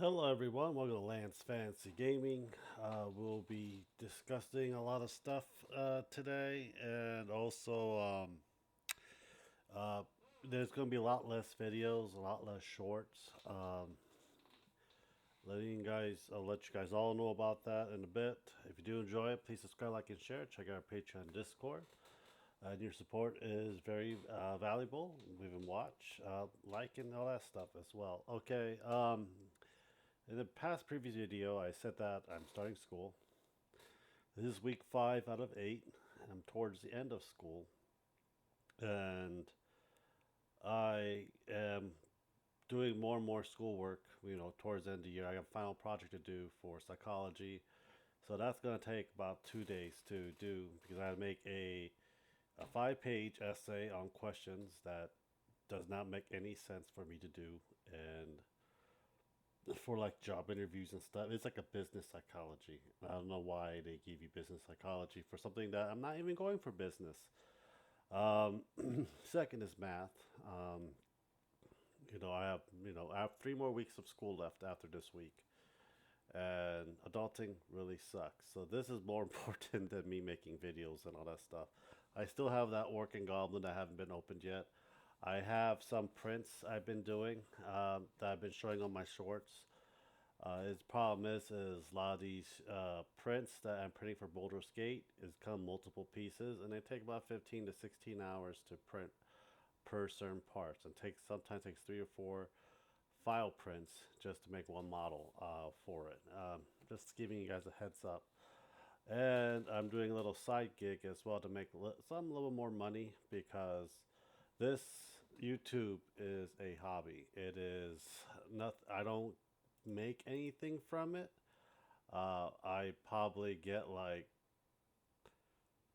Hello, everyone. Welcome to Lance Fancy Gaming. We'll be discussing a lot of stuff today, and also uh, there's going to be a lot less videos, a lot less shorts. I'll let you guys all know about that in a bit. If you do enjoy it, please subscribe, like, and share. Check out our Patreon, Discord. And your support is very valuable. Leave and watch, like, and all that stuff as well. Okay. In the past previous video, I said that I'm starting school. This is week 5 out of 8. I'm towards the end of school, and I am doing more and more schoolwork. Towards the end of the year, I have a final project to do for psychology, so that's going to take about 2 days to do because I have to make a 5-page essay on questions that does not make any sense for me to do, and for like job interviews and stuff. It's like a business psychology. I don't know why they give you business psychology for something that I'm not even going for business. Second is math. I have 3 more weeks of school left after this week, and adulting really sucks. So this is more important than me making videos and all that stuff. I still have that working goblin that haven't been opened yet. I have some prints I've been doing that I've been showing on my shorts. His problem is a lot of these prints that I'm printing for Baldur's Gate is come multiple pieces, and they take about 15 to 16 hours to print per certain parts, and sometimes takes 3 or 4 file prints just to make one model for it. Just giving you guys a heads up. And I'm doing a little side gig as well to make some little more money because this YouTube is a hobby. It is not. I don't make anything from it. I probably get like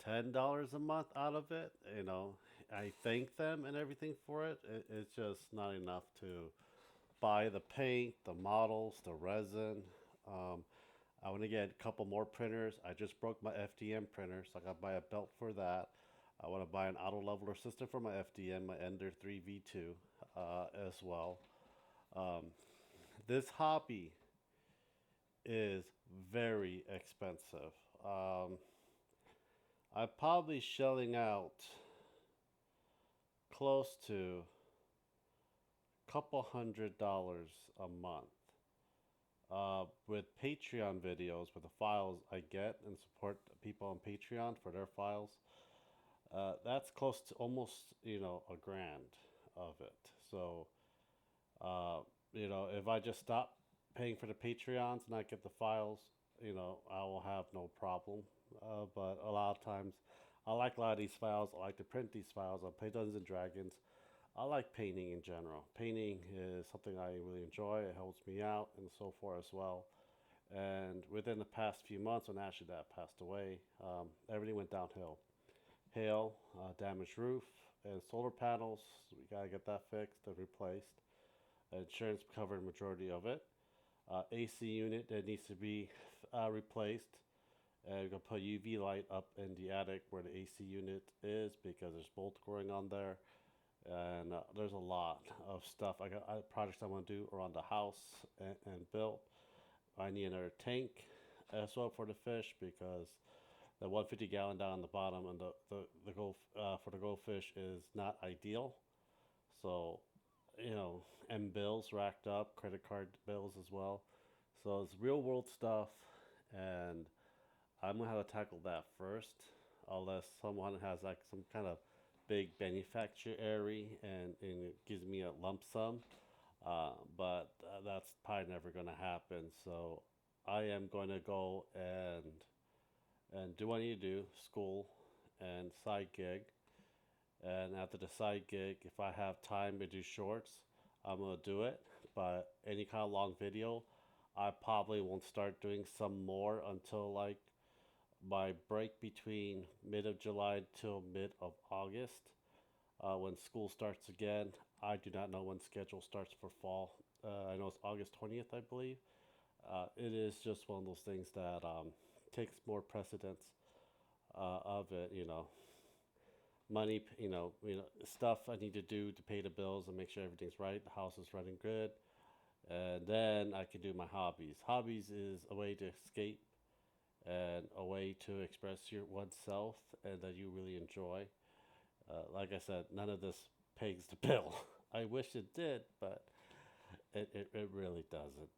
$10 a month out of it. I thank them and everything for it. It's just not enough to buy the paint, the models, the resin. Um, I want to get a couple more printers. I just broke my FDM printer, so I got to buy a belt for that. I want to buy an auto leveler system for my FDM, my Ender 3V2 as well. This hobby is very expensive. I'm probably shelling out close to a couple $100 a month. With Patreon videos, with the files I get and support people on Patreon for their files, that's close to almost a grand of it. So if I just stop paying for the Patreons and I get the files, I will have no problem. But a lot of times, I like a lot of these files. I like to print these files. I play Dungeons and Dragons. I like painting in general. Painting is something I really enjoy. It helps me out and so forth as well. And within the past few months, when Ashley Dad passed away, everything went downhill. Hail, damaged roof, and solar panels. We gotta get that fixed and replaced. Insurance covered majority of it. AC unit that needs to be replaced. We're gonna put UV light up in the attic where the AC unit is because there's mold growing on there, and there's a lot of stuff. I got projects I want to do around the house and build. I need another tank as well for the fish because the 150 gallon down on the bottom and the gold for the goldfish is not ideal. So, and bills racked up, credit card bills as well. So it's real world stuff, and I'm gonna have to tackle that first, unless someone has like some kind of big beneficiary and it gives me a lump sum. But that's probably never gonna happen. So I am going to go and do what I need to do, school and side gig. And after the side gig, if I have time to do shorts, I'm gonna do it. But any kind of long video, I probably won't start doing some more until like my break between mid of July till mid of August, when school starts again. I do not know when schedule starts for fall. I know it's August 20th, I believe. It is just one of those things that takes more precedence of it. Money, stuff I need to do to pay the bills and make sure everything's right. The house is running good, and then I can do my hobbies. Hobbies is a way to escape and a way to express your oneself and that you really enjoy. Like I said, none of this pays the bill. I wish it did, but it really doesn't.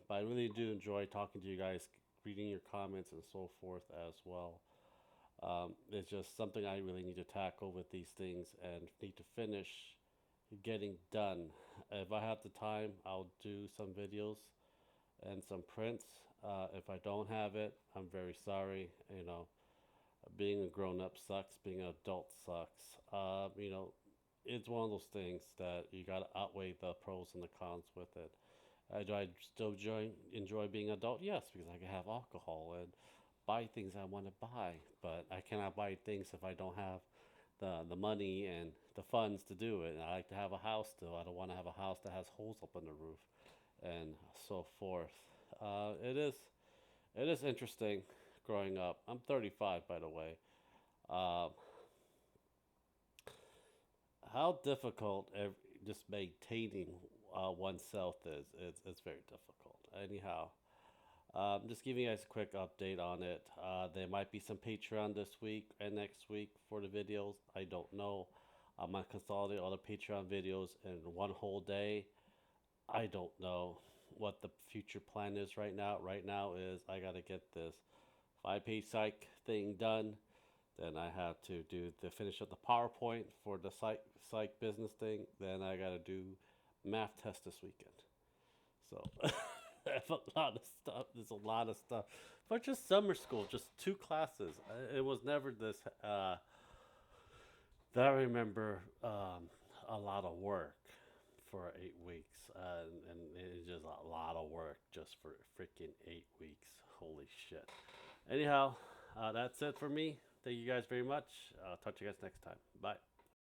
But I really do enjoy talking to you guys, reading your comments and so forth as well. It's just something I really need to tackle with these things and need to finish getting done. If I have the time, I'll do some videos and some prints. If I don't have it, I'm very sorry. Being a grown up sucks. Being an adult sucks. It's one of those things that you gotta outweigh the pros and the cons with it. Do I still enjoy being an adult? Yes, because I can have alcohol and buy things I want to buy, but I cannot buy things if I don't have the money and the funds to do it. And I like to have a house still. I don't want to have a house that has holes up in the roof and so forth. It is interesting growing up. I'm 35, by the way. Um, how difficult just maintaining oneself is. It's very difficult. Anyhow, just giving you guys a quick update on it. There might be some Patreon this week and next week for the videos. I don't know. I might consolidate all the Patreon videos in one whole day. I don't know what the future plan is right now. Right now is I gotta get this 5-page psych thing done. Then I have to do the finish up the PowerPoint for the psych business thing. Then I gotta do math test this weekend. So I have a lot of stuff. There's a lot of stuff. But just summer school, just 2 classes. It was never this. That I remember a lot of work for 8 weeks, and it's just a lot of work just for freaking 8 weeks. Holy shit. Anyhow, that's it for me. Thank you guys very much. I'll talk to you guys next time. Bye.